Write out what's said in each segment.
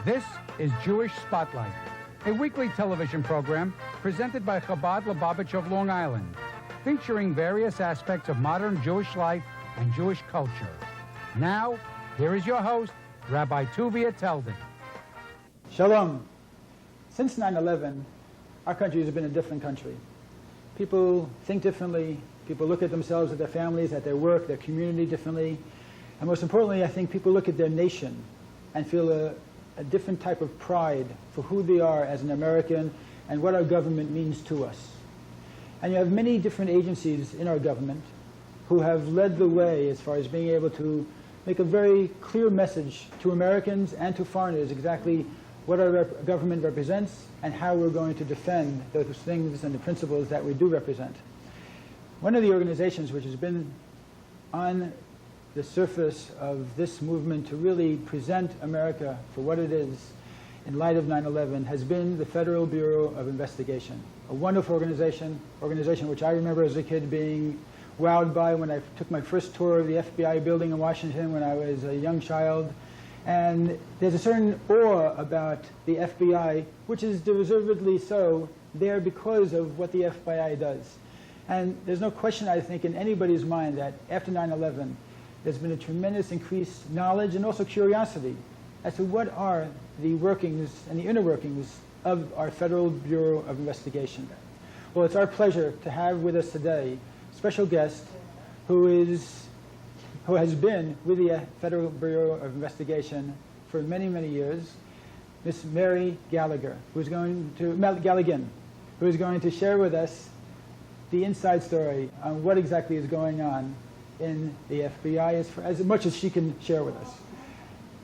This is Jewish Spotlight, a weekly television program presented by Chabad Lubavitch of Long Island, featuring various aspects of modern Jewish life and Jewish culture. Now, here is your host, Rabbi Tuvia Teldin. Shalom. Since 9/11, our country has been a different country. People think differently. People look at themselves, at their families, at their work, their community differently. And most importantly, I think people look at their nation and feel a different type of pride for who they are as an American and what our government means to us. And you have many different agencies in our government who have led the way as far as being able to make a very clear message to Americans and to foreigners exactly what our government represents and how we're going to defend those things and the principles that we do represent. One of the organizations which has been on the surface of this movement to really present America for what it is in light of 9/11 has been the Federal Bureau of Investigation, a wonderful organization which I remember as a kid being wowed by when I took my first tour of the FBI building in Washington when I was a young child. And there's a certain awe about the FBI, which is deservedly so, there because of what the FBI does. And there's no question, I think, in anybody's mind that after 9/11, there's been a tremendous increased knowledge and also curiosity as to what are the workings and the inner workings of our Federal Bureau of Investigation. Well, it's our pleasure to have with us today a special guest who has been with the Federal Bureau of Investigation for many, many years, Miss Mary Galligan, who is going to share with us the inside story on what exactly is going on in the FBI as much as she can share with us.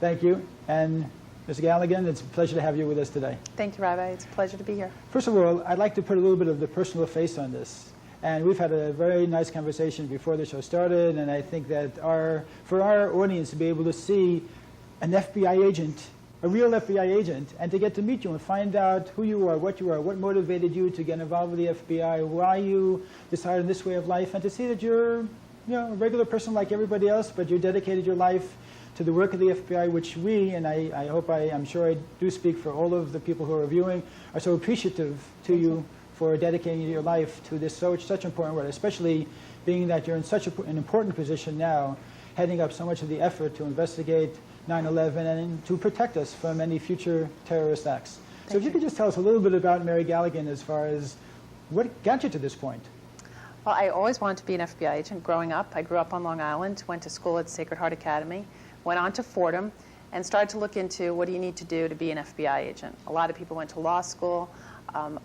Thank you. And Ms. Galligan, it's a pleasure to have you with us today. Thank you, Rabbi. It's a pleasure to be here. First of all, I'd like to put a little bit of the personal face on this. And we've had a very nice conversation before the show started, and I think that for our audience to be able to see an FBI agent, a real FBI agent, and to get to meet you and find out who you are, what motivated you to get involved with the FBI, why you decided this way of life, and to see that you're a regular person like everybody else, but you dedicated your life to the work of the FBI, which we, and I'm sure I do speak for all of the people who are viewing, are so appreciative to you for dedicating your life to this such important work, especially being that you're in such an important position now, heading up so much of the effort to investigate 9/11 and to protect us from any future terrorist acts. So if you could just tell us a little bit about Mary Galligan as far as what got you to this point. Well, I always wanted to be an FBI agent growing up. I grew up on Long Island, went to school at Sacred Heart Academy, went on to Fordham, and started to look into what do you need to do to be an FBI agent. A lot of people went to law school.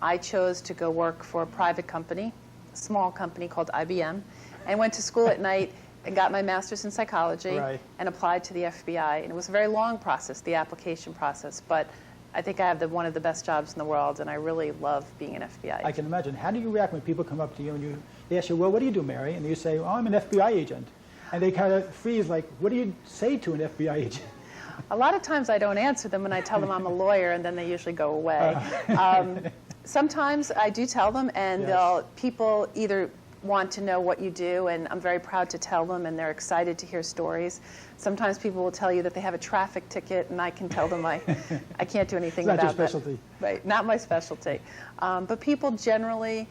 I chose to go work for a private company, a small company called IBM, and went to school at night and got my master's in psychology and applied to the FBI. And it was a very long process, the application process, but I think I have one of the best jobs in the world, and I really love being an FBI agent. I can imagine. How do you react when people come up to you and they ask you, well, what do you do, Mary? And you say, oh, I'm an FBI agent. And they kind of freeze, like, what do you say to an FBI agent? A lot of times I don't answer them, and I tell them I'm a lawyer, and then they usually go away. Sometimes I do tell them, and people either want to know what you do, and I'm very proud to tell them, and they're excited to hear stories. Sometimes people will tell you that they have a traffic ticket, and I can tell them I can't do anything about that. It's not your specialty. Right, not my specialty. But people generally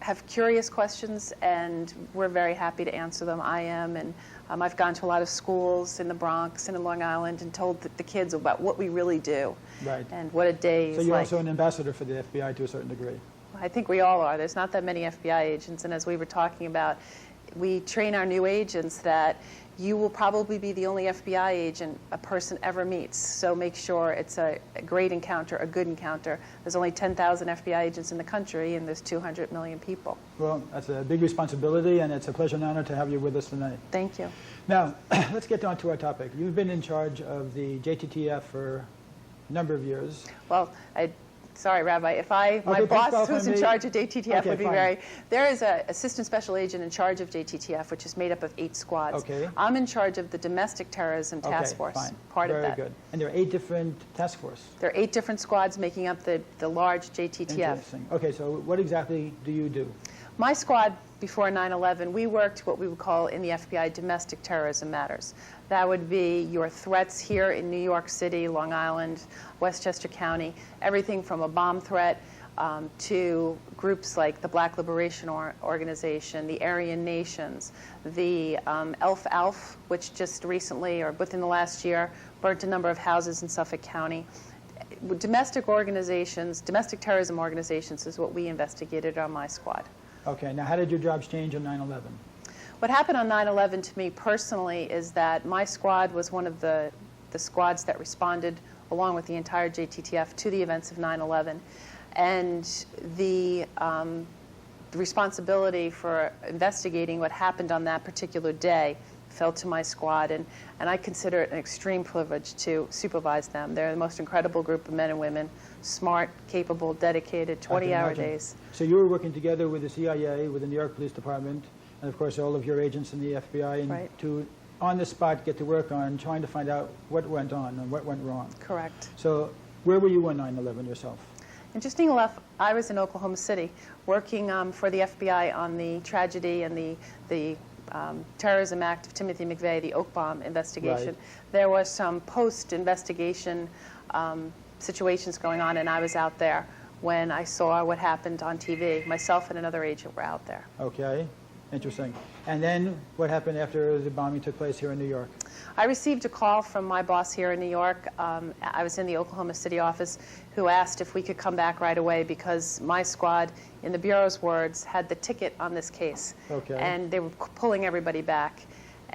have curious questions, and we're very happy to answer them. I am, and I've gone to a lot of schools in the Bronx and in Long Island and told the kids about what we really do and what a day is like. So you're also an ambassador for the FBI to a certain degree. I think we all are. There's not that many FBI agents, and as we were talking about, we train our new agents that you will probably be the only FBI agent a person ever meets. So make sure it's a great encounter, a good encounter. There's only 10,000 FBI agents in the country, and there's 200 million people. Well, that's a big responsibility, and it's a pleasure and honor to have you with us tonight. Thank you. Now, let's get on to our topic. You've been in charge of the JTTF for a number of years. Well, sorry, Rabbi, my boss who's in charge of JTTF would be very... There is an assistant special agent in charge of JTTF, which is made up of 8 squads. Okay. I'm in charge of the domestic terrorism task force, part of that. Very good. And there are 8 different task forces. There are 8 different squads making up the large JTTF. Interesting. Okay, so what exactly do you do? My squad, before 9/11, we worked what we would call in the FBI domestic terrorism matters. That would be your threats here in New York City, Long Island, Westchester County, everything from a bomb threat to groups like the Black Liberation Organization, the Aryan Nations, the Elf, which just recently, or within the last year, burnt a number of houses in Suffolk County. Domestic organizations, domestic terrorism organizations is what we investigated on my squad. Okay, now how did your jobs change on 9/11? What happened on 9/11 to me personally is that my squad was one of the squads that responded, along with the entire JTTF, to the events of 9/11. And the responsibility for investigating what happened on that particular day fell to my squad, and I consider it an extreme privilege to supervise them. They're the most incredible group of men and women, smart, capable, dedicated, 20-hour days. So you were working together with the CIA, with the New York Police Department, and of course all of your agents in the FBI, and Right. to, on the spot, get to work on trying to find out what went on and what went wrong. Correct. So where were you on 9/11 yourself? Interesting enough, I was in Oklahoma City working for the FBI on the tragedy and the terrorism act of Timothy McVeigh, the Oak Bomb investigation. Right. There was some post-investigation situations going on, and I was out there when I saw what happened on TV. Myself and another agent were out there. Okay, interesting. And then what happened after the bombing took place here in New York? I received a call from my boss here in New York. I was in the Oklahoma City office, who asked if we could come back right away because my squad, in the Bureau's words, had the ticket on this case. Okay. And they were pulling everybody back.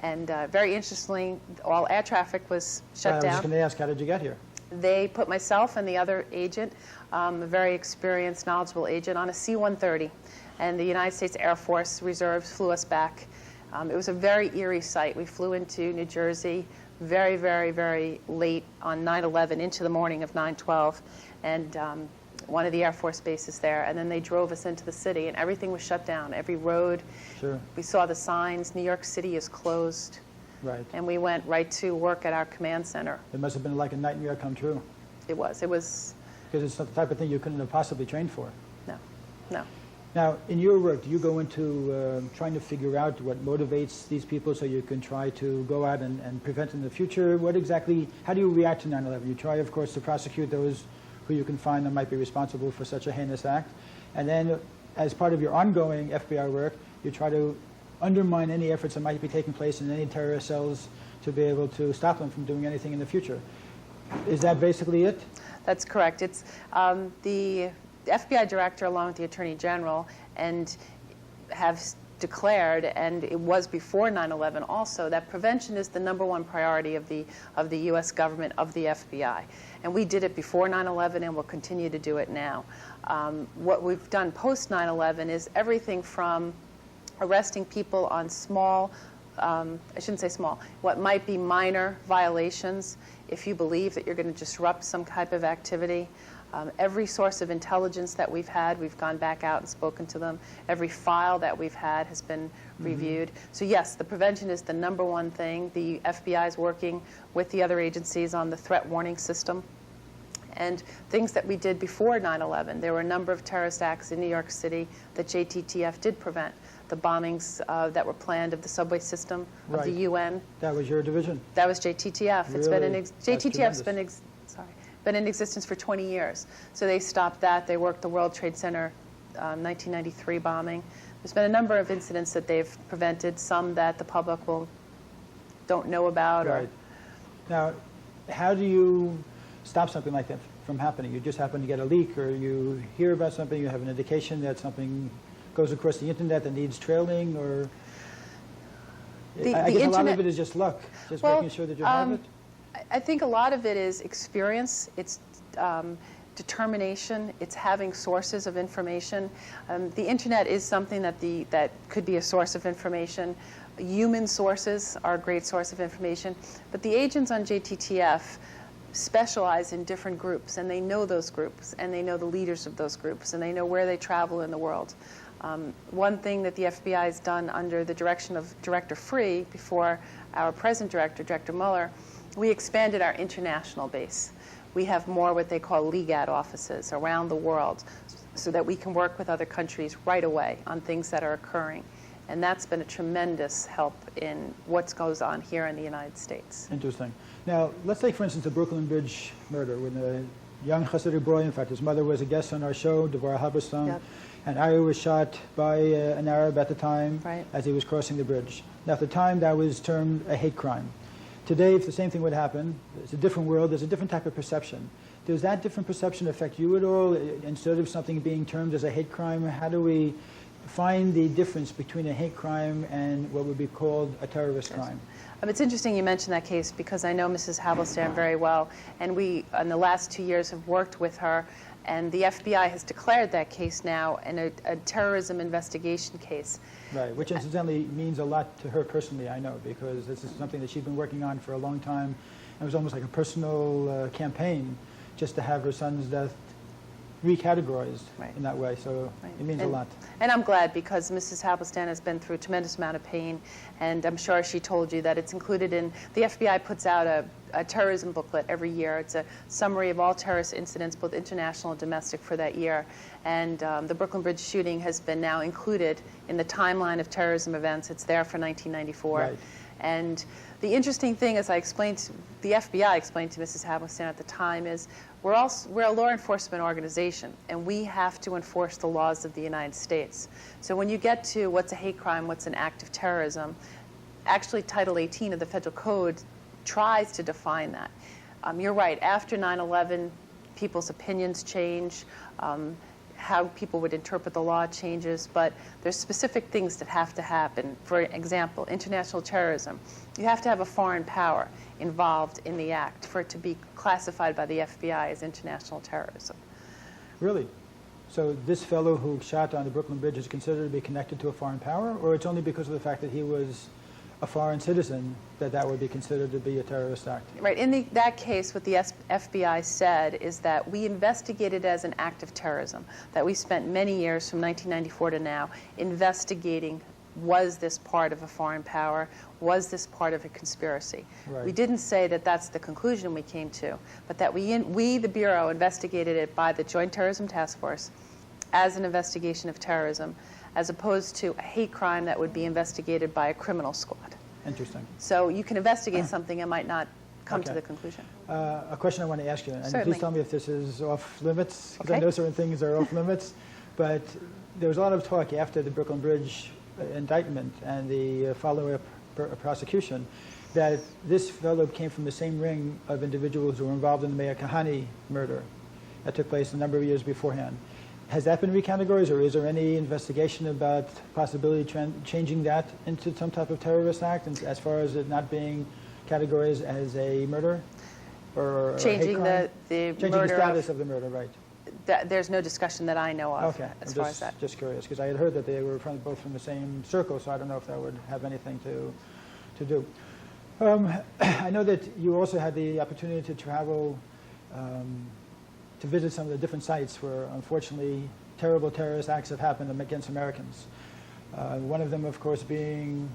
And very interestingly, all air traffic was shut I was just down. going to ask, how did you get here? They put myself and the other agent, a very experienced, knowledgeable agent, on a C-130. And the United States Air Force Reserves flew us back. It was a very eerie sight. We flew into New Jersey very, very, very late on 9/11, into the morning of 9/12, and one of the Air Force bases there. And then they drove us into the city, and everything was shut down. Every road. Sure. We saw the signs. New York City is closed. Right. And we went right to work at our command center. It must have been like a nightmare come true. It was. Because it's the type of thing you couldn't have possibly trained for. No. Now, in your work, do you go into trying to figure out what motivates these people so you can try to go out and prevent in the future? What exactly, how do you react to 9/11? You try, of course, to prosecute those who you can find that might be responsible for such a heinous act. And then, as part of your ongoing FBI work, you try to undermine any efforts that might be taking place in any terrorist cells to be able to stop them from doing anything in the future. Is that basically it? That's correct. It's the FBI director, along with the Attorney General, and have declared, and it was before 9/11 also, that prevention is the #1 priority of the U.S. government, of the FBI. And we did it before 9/11, and we'll continue to do it now. What we've done post 9/11 is everything from arresting people on small, I shouldn't say small, what might be minor violations if you believe that you're going to disrupt some type of activity. Every source of intelligence that we've had, we've gone back out and spoken to them. Every file that we've had has been reviewed. So yes, the prevention is the #1 thing. The FBI is working with the other agencies on the threat warning system. And things that we did before 9/11, there were a number of terrorist acts in New York City that JTTF did prevent. The bombings that were planned of the subway system, of the UN. That was your division? That was JTTF. It's been Really? JTTF's been in existence for 20 years. So they stopped that. They worked the World Trade Center 1993 bombing. There's been a number of incidents that they've prevented, some that the public don't know about. Right. Now, how do you stop something like that from happening? You just happen to get a leak, or you hear about something, you have an indication that something goes across the internet that needs trailing, or I guess a lot of it is just luck, just making sure that you have it. I think a lot of it is experience, it's determination, it's having sources of information. The internet is something that could be a source of information. Human sources are a great source of information, but the agents on JTTF specialize in different groups, and they know those groups, and they know the leaders of those groups, and they know where they travel in the world. One thing that the FBI has done under the direction of Director Free, before our present director, Director Mueller, we expanded our international base. We have more what they call LEGAD offices around the world. so that we can work with other countries right away on things that are occurring. And that's been a tremendous help in what goes on here in the United States. Interesting. Now, let's take, for instance, the Brooklyn Bridge murder, when a young Hasidic boy, in fact, his mother was a guest on our show, Devorah Halberstam, Yep. and Ari was shot by an Arab at the time Right. as he was crossing the bridge. Now, at the time, that was termed a hate crime. Today, if the same thing would happen, it's a different world, there's a different type of perception. Does that different perception affect you at all? Instead of something being termed as a hate crime, how do we find the difference between a hate crime and what would be called a terrorist crime? It's interesting you mentioned that case because I know Mrs. Halberstam very well, and we, in the last 2 years, have worked with her, and the FBI has declared that case now a terrorism investigation case. Right, which incidentally means a lot to her personally, I know, because this is something that she's been working on for a long time. It was almost like a personal campaign just to have her son's death recategorized Right. in that way, so Right. it means a lot. And I'm glad because Mrs. Halberstam has been through a tremendous amount of pain, and I'm sure she told you that it's included in, the FBI puts out a terrorism booklet every year. It's a summary of all terrorist incidents, both international and domestic, for that year. And the Brooklyn Bridge shooting has been now included in the timeline of terrorism events. It's there for 1994. Right. And the interesting thing, as the FBI explained to Mrs. Halberstam at the time, is we're a law enforcement organization, and we have to enforce the laws of the United States. So when you get to what's a hate crime, what's an act of terrorism, actually Title 18 of the Federal Code tries to define that. You're right, after 9/11, people's opinions change, how people would interpret the law changes, but there's specific things that have to happen. For example, international terrorism. You have to have a foreign power involved in the act for it to be classified by the FBI as international terrorism. Really? So this fellow who shot on the Brooklyn Bridge is considered to be connected to a foreign power, or it's only because of the fact that he was a foreign citizen that would be considered to be a terrorist act? Right. In that case, what the FBI said is that we investigated as an act of terrorism, that we spent many years from 1994 to now investigating, was this part of a foreign power? Was this part of a conspiracy? Right. We didn't say that that's the conclusion we came to, but that we, the Bureau, investigated it by the Joint Terrorism Task Force as an investigation of terrorism, as opposed to a hate crime that would be investigated by a criminal squad. Interesting. So you can investigate something and might not come to Okay. the conclusion. A question I want to ask you, and Certainly. please tell me if this is off limits, because I Okay. know certain things are off limits, but there was a lot of talk after the Brooklyn Bridge indictment and the follow-up prosecution that this fellow came from the same ring of individuals who were involved in the Meir Kahane murder that took place a number of years beforehand. Has that been recategorized, or is there any investigation about possibility changing that into some type of terrorist act, and as far as it not being categorized as a murder or Changing a hate crime? the Changing murder the status of, of the murder, right? there's no discussion that I know of Okay, as I'm far as that. just curious, because I had heard that they were both from the same circle, so I don't know if that would have anything to do. I know that you also had the opportunity to travel to visit some of the different sites where, unfortunately, terrible terrorist acts have happened against Americans. One of them, of course, being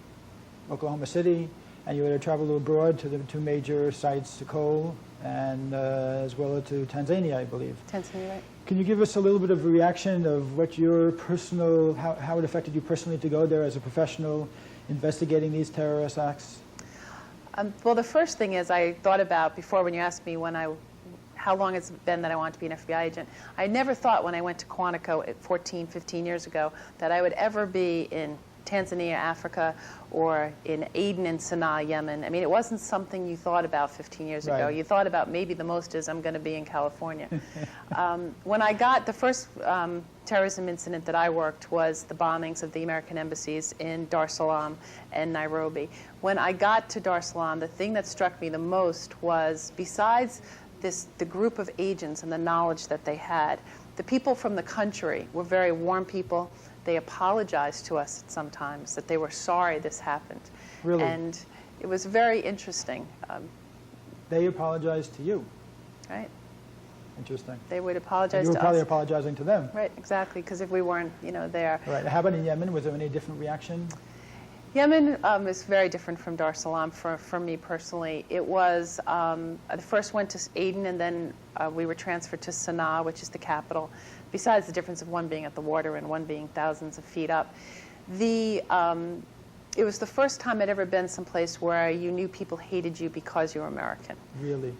Oklahoma City, and you had to travel abroad to the two major sites, to Cole and as well as to Tanzania, I believe. Tanzania, right? Can you give us a little bit of a reaction of what your personal, how it affected you personally to go there as a professional investigating these terrorist acts? Well, the first thing is I thought about before when you asked me how long it's been that I wanted to be an FBI agent. I never thought when I went to Quantico 14, 15 years ago that I would ever be in Tanzania, Africa, or in Aden and Sana'a, Yemen. I mean, it wasn't something you thought about 15 years ago. Right. You thought about maybe the most is I'm going to be in California. When I got the first terrorism incident that I worked was the bombings of the American embassies in Dar es Salaam and Nairobi. When I got to Dar es Salaam, the thing that struck me the most was, besides the group of agents and the knowledge that they had, the people from the country were very warm people. They apologized to us sometimes that they were sorry this happened. Really? And it was very interesting, They apologized to you. right? Interesting. They would And apologize you were to probably us. apologizing to them. Right, exactly, because if we weren't, there. Right. How about in Yemen? Was there any different reaction? Yemen is very different from Dar es Salaam for me personally. It was, I first went to Aden, and then we were transferred to Sana'a, which is the capital, besides the difference of one being at the water and one being thousands of feet up. It was the first time I'd ever been someplace where you knew people hated you because you were American. Really?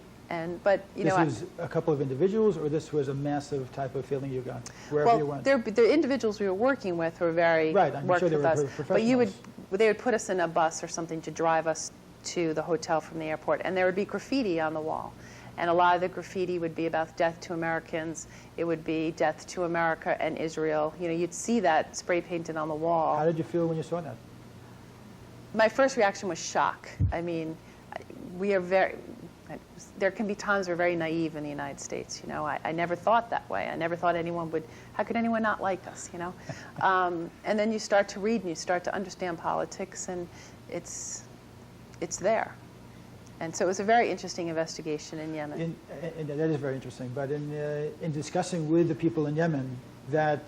But you know, this was a couple of individuals, or this was a massive type of feeling you got wherever you went? The individuals we were working with were very right. I'm worked sure they with were us. professionals. But they would put us in a bus or something to drive us to the hotel from the airport, and there would be graffiti on the wall. And a lot of the graffiti would be about death to Americans. It would be death to America and Israel. You know, you'd see that spray painted on the wall. How did you feel when you saw that? My first reaction was shock. I mean, there can be times we're very naive in the United States. You know, I never thought that way. I never thought anyone would, how could anyone not like us, you know? And then you start to read and you start to understand politics, and it's there. And so it was a very interesting investigation in Yemen. And that is very interesting. But in discussing with the people in Yemen, that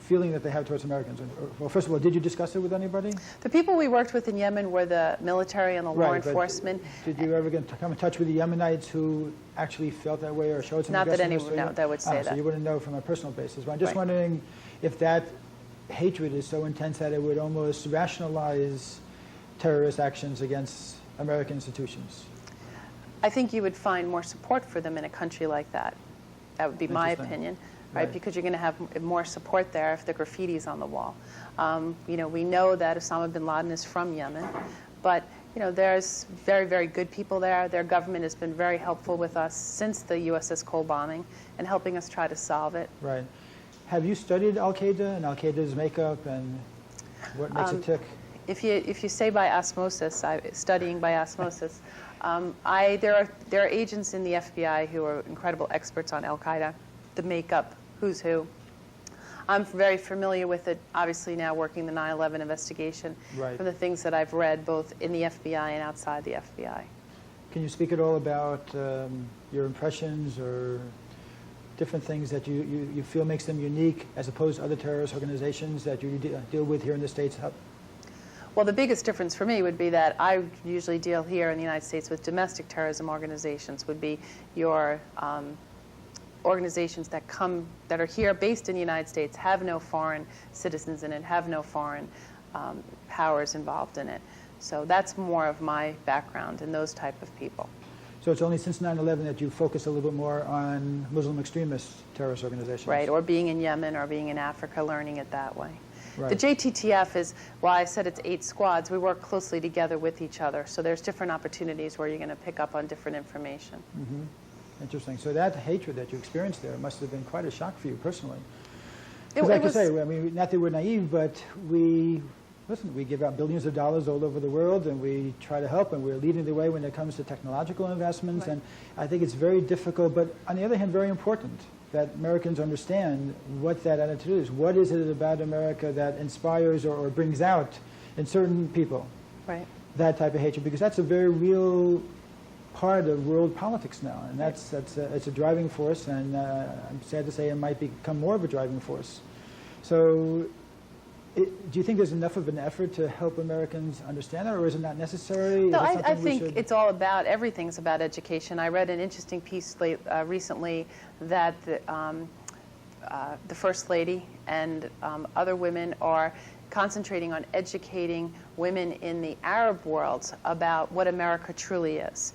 feeling that they have towards Americans, well, first of all, did you discuss it with anybody? The people we worked with in Yemen were the military and the law enforcement. Did you ever come in touch with the Yemenites who actually felt that way or showed some Not that aggressiveness? anyone, no, that would say that. So you wouldn't know from a personal basis. But I'm just Right. wondering if that hatred is so intense that it would almost rationalize terrorist actions against American institutions. I think you would find more support for them in a country like that. That would be my Interesting. opinion, right? Right. Because you're going to have more support there if the graffiti's on the wall. You know, we know that Osama bin Laden is from Yemen, but you know, there's very, very good people there. Their government has been very helpful with us since the USS Cole bombing and helping us try to solve it. Right. Have you studied Al-Qaeda and Al-Qaeda's makeup and what makes it tick? If you say by osmosis, studying by osmosis, there are agents in the FBI who are incredible experts on Al-Qaeda, the makeup, who's who. I'm very familiar with it, obviously now working the 9/11 investigation, Right. from the things that I've read both in the FBI and outside the FBI. Can you speak at all about your impressions or different things that you feel makes them unique as opposed to other terrorist organizations that you deal with here in the States? Well, the biggest difference for me would be that I usually deal here in the United States with domestic terrorism organizations, would be your organizations that are here based in the United States, have no foreign citizens in it, have no foreign powers involved in it. So that's more of my background in those type of people. So it's only since 9/11 that you focus a little bit more on Muslim extremist terrorist organizations. Right, or being in Yemen or being in Africa, learning it that way. Right. The JTTF is, while I said it's 8 squads, we work closely together with each other. So there's different opportunities where you're going to pick up on different information. Mm-hmm. Interesting. So that hatred that you experienced there must have been quite a shock for you personally. Because like I say, I mean, not that we're naive, but we give out billions of dollars all over the world, and we try to help, and we're leading the way when it comes to technological investments. Right. And I think it's very difficult, but on the other hand, very important that Americans understand what that attitude is. What is it about America that inspires or brings out in certain people Right. that type of hatred? Because that's a very real part of world politics now, and it's a driving force, and I'm sad to say it might become more of a driving force. So do you think there's enough of an effort to help Americans understand that, or is it not necessary? No, Is it I something we think should... it's all about, everything's about education. I read an interesting piece recently that the First Lady and other women are concentrating on educating women in the Arab world about what America truly is.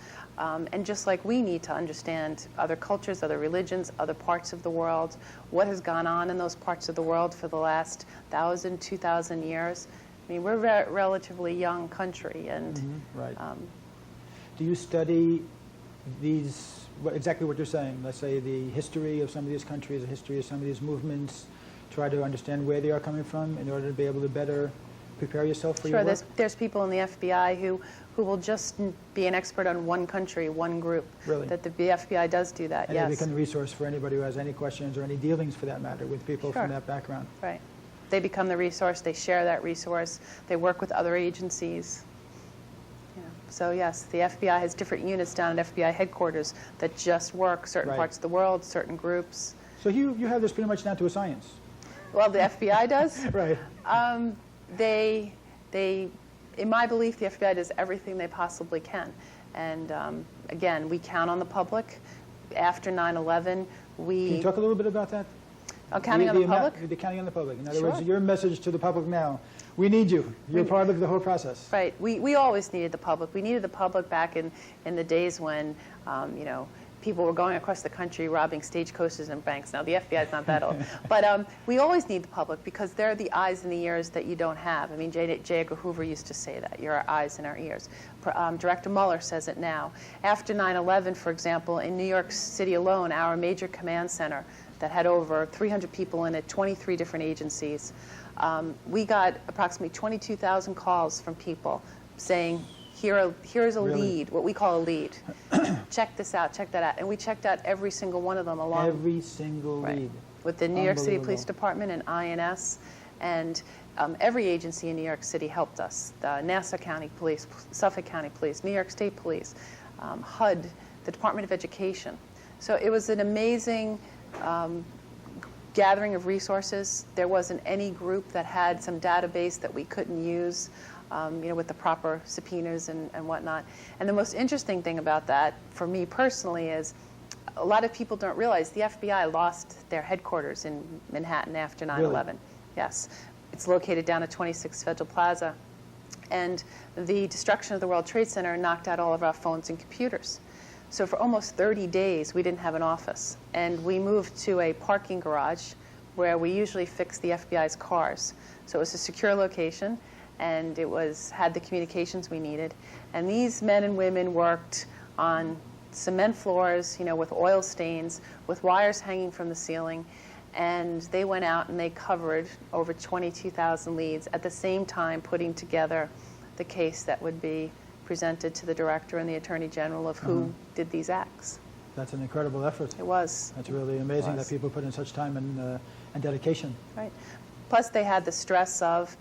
And just like we need to understand other cultures, other religions, other parts of the world, what has gone on in those parts of the world for the last 1,000, 2,000 years. I mean, we're a relatively young country, and Right. Do you study these, exactly what you're saying, let's say the history of some of these countries, the history of some of these movements, try to understand where they are coming from in order to be able to better prepare yourself for your work? Sure, there's people in the FBI who will just be an expert on one country, one group. Really? That the FBI does do that, And yes. they become a resource for anybody who has any questions or any dealings, for that matter, with people Sure. from that background. Right. They become the resource, they share that resource, they work with other agencies. You know, so yes, the FBI has different units down at FBI headquarters that just work certain Right. parts of the world, certain groups. So you have this pretty much down to a science. Well, the FBI does. Right. They in my belief, the FBI does everything they possibly can. And again, we count on the public. After 9/11, we... Can you talk a little bit about that? Counting on the public? The counting on the public. In other Sure. words, your message to the public now, we need you. You're part of the whole process. Right. We always needed the public. We needed the public back in the days when, you know, people were going across the country robbing stagecoaches and banks. Now, the FBI is not that old. But we always need the public because they're the eyes and the ears that you don't have. I mean, J. Edgar Hoover used to say that. You're our eyes and our ears. Director Mueller says it now. After 9/11, for example, in New York City alone, our major command center that had over 300 people in it, 23 different agencies, we got approximately 22,000 calls from people saying, here's a lead, what we call a lead. Check this out, check that out. And we checked out every single one of them along. Every single lead. With the New York City Police Department and INS. And every agency in New York City helped us. The Nassau County Police, Suffolk County Police, New York State Police, HUD, the Department of Education. So it was an amazing gathering of resources. There wasn't any group that had some database that we couldn't use, you know, with the proper subpoenas and whatnot. And the most interesting thing about that, for me personally, is a lot of people don't realize the FBI lost their headquarters in Manhattan after 9/11. Really? Yes. It's located down at 26 Federal Plaza. And the destruction of the World Trade Center knocked out all of our phones and computers. So for almost 30 days, we didn't have an office. And we moved to a parking garage where we usually fix the FBI's cars. So it was a secure location, and it had the communications we needed. And these men and women worked on cement floors, you know, with oil stains, with wires hanging from the ceiling. And they went out and they covered over 22,000 leads, at the same time putting together the case that would be presented to the director and the attorney general of who did these acts. That's an incredible effort. It was. That's really amazing that people put in such time and dedication. Right. Plus, they had the stress of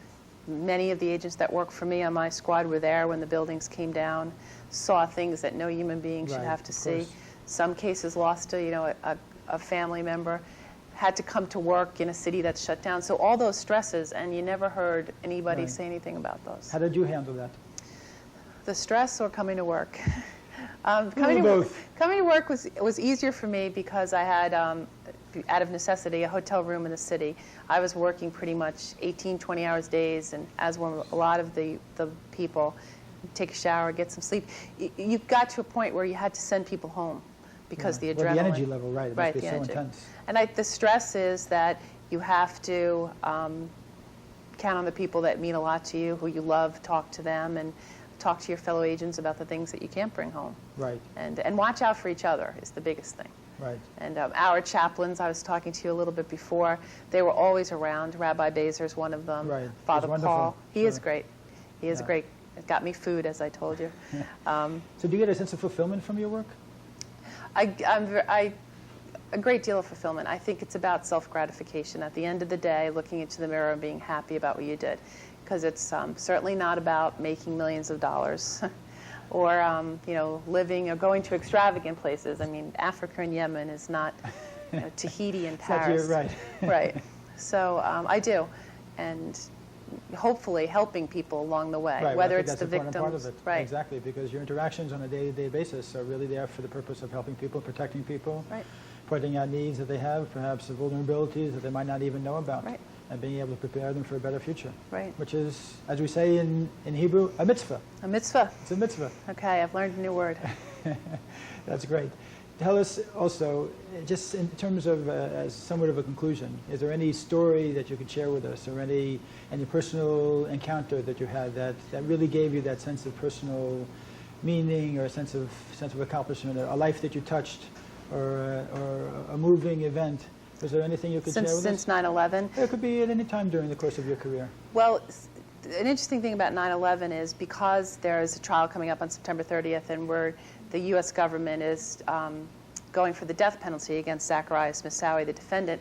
many of the agents that worked for me on my squad were there when the buildings came down, saw things that no human being should have to see. Some cases lost a family member, had to come to work in a city that's shut down. So all those stresses, and you never heard anybody say anything about those. How did you handle that? The stress or coming to work? Coming to work was easier for me because I had, out of necessity, a hotel room in the city. I was working pretty much 18, 20 hours days, and as were a lot of the people, take a shower, get some sleep. You got to a point where you had to send people home because the adrenaline. Well, the energy level, right? It must be so energy. intense. And the stress is that you have to count on the people that mean a lot to you, who you love, talk to them, and talk to your fellow agents about the things that you can't bring home. Right. And watch out for each other is the biggest thing. Right. And our chaplains, I was talking to you a little bit before, they were always around. Rabbi Bezer is one of them. Right. Father He's Paul. wonderful. He is great. He is great. It got me food, as I told you. So do you get a sense of fulfillment from your work? A great deal of fulfillment. I think it's about self-gratification. At the end of the day, looking into the mirror and being happy about what you did. Because it's certainly not about making millions of dollars or living or going to extravagant places. I mean, Africa and Yemen is not Tahiti and Paris. Right. Right. So I do. And hopefully helping people along the way, Right, whether I think it's the that's an important victims. part of it. Right. Exactly, because your interactions on a day-to-day basis are really there for the purpose of helping people, protecting people, Right. pointing out needs that they have, perhaps the vulnerabilities that they might not even know about, Right. and being able to prepare them for a better future. Right. Which is, as we say in Hebrew, a mitzvah. A mitzvah. It's a mitzvah. Okay, I've learned a new word. That's great. Tell us also, just in terms of, as somewhat of a conclusion, is there any story that you could share with us, or any personal encounter that you had that really gave you that sense of personal meaning, or a sense of accomplishment, a life that you touched, or a moving event? Is there anything you could share with us? Since 9/11? It could be at any time during the course of your career. Well, an interesting thing about 9/11 is because there is a trial coming up on September 30th, and the U.S. government is going for the death penalty against Zacharias Moussaoui, the defendant.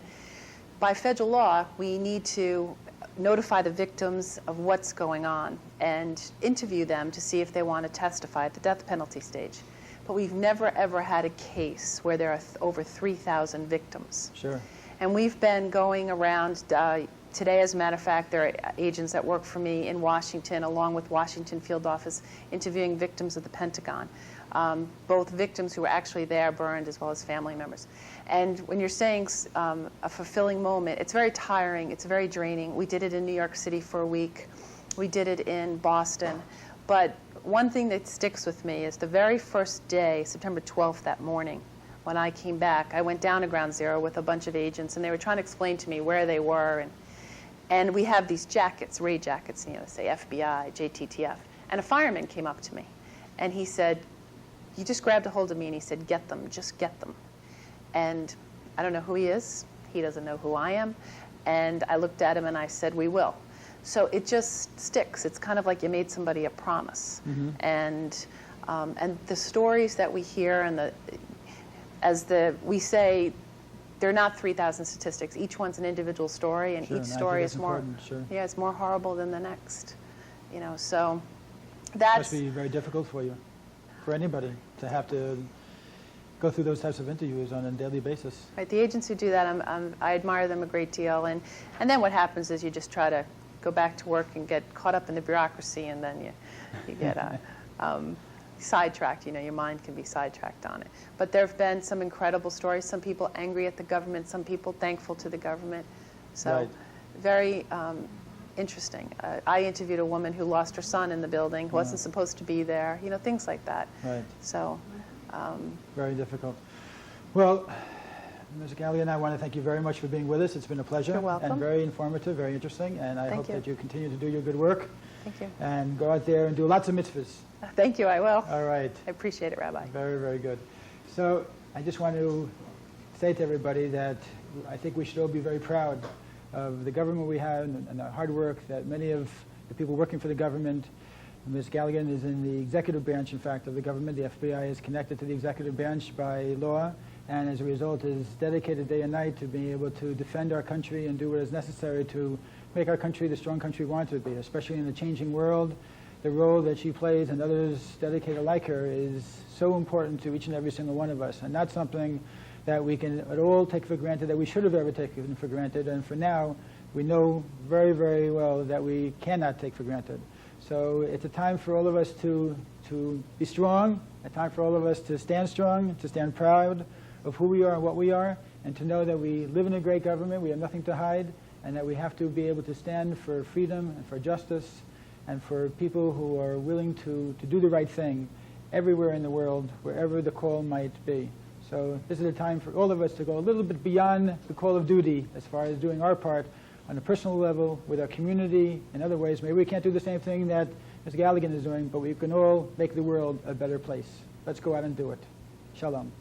By federal law, we need to notify the victims of what's going on and interview them to see if they want to testify at the death penalty stage. But we've never, ever had a case where there are over 3,000 victims. Sure. And we've been going around Today, as a matter of fact, there are agents that work for me in Washington, along with Washington Field Office, interviewing victims of the Pentagon. Both victims who were actually there burned, as well as family members. And when you're saying a fulfilling moment, it's very tiring, it's very draining. We did it in New York City for a week. We did it in Boston. But one thing that sticks with me is the very first day, September 12th, that morning, when I came back, I went down to Ground Zero with a bunch of agents, and they were trying to explain to me where they were. And we have these jackets, raid jackets, you know, say FBI, JTTF. And a fireman came up to me, and he said, he just grabbed a hold of me, and he said, get them, just get them. And I don't know who he is. He doesn't know who I am. And I looked at him, and I said, we will. So it just sticks. It's kind of like you made somebody a promise. Mm-hmm. And the stories that we hear, and we say, they're not 3,000 statistics. Each one's an individual story, and Sure, each and I story think is it's more, important, sure. yeah, it's more horrible than the next. You know, so It that's must be very difficult for you, for anybody, to have to go through those types of interviews on a daily basis. right. The agents who do that, I admire them a great deal. And then what happens is you just try to go back to work and get caught up in the bureaucracy, and then you get sidetracked. You know, your mind can be sidetracked on it. But there have been some incredible stories. Some people angry at the government, some people thankful to the government. So Right. very interesting. I interviewed a woman who lost her son in the building, who Wow. wasn't supposed to be there. You know, things like that. Right. So Very difficult. Well, Ms. Galligan, I want to thank you very much for being with us. It's been a pleasure. You're welcome. And very informative, very interesting. And I Thank hope you. that you continue to do your good work thank you. and go out there and do lots of mitzvahs. Thank you, I will. All right. I appreciate it, Rabbi. Very, very good. So I just want to say to everybody that I think we should all be very proud of the government we have and the hard work that many of the people working for the government. Ms. Galligan is in the executive branch, in fact, of the government. The FBI is connected to the executive branch by law, and as a result is dedicated day and night to being able to defend our country and do what is necessary to make our country the strong country we want it to be, especially in a changing world. The role that she plays and others dedicated like her is so important to each and every single one of us, and not something that we can at all take for granted, that we should have ever taken for granted, and for now we know very, very well that we cannot take for granted. So it's a time for all of us to be strong, a time for all of us to stand strong, to stand proud of who we are and what we are, and to know that we live in a great government, we have nothing to hide, and that we have to be able to stand for freedom and for justice and for people who are willing to do the right thing everywhere in the world, wherever the call might be. So this is a time for all of us to go a little bit beyond the call of duty as far as doing our part on a personal level with our community in other ways. Maybe we can't do the same thing that Ms. Galligan is doing, but we can all make the world a better place. Let's go out and do it. Shalom.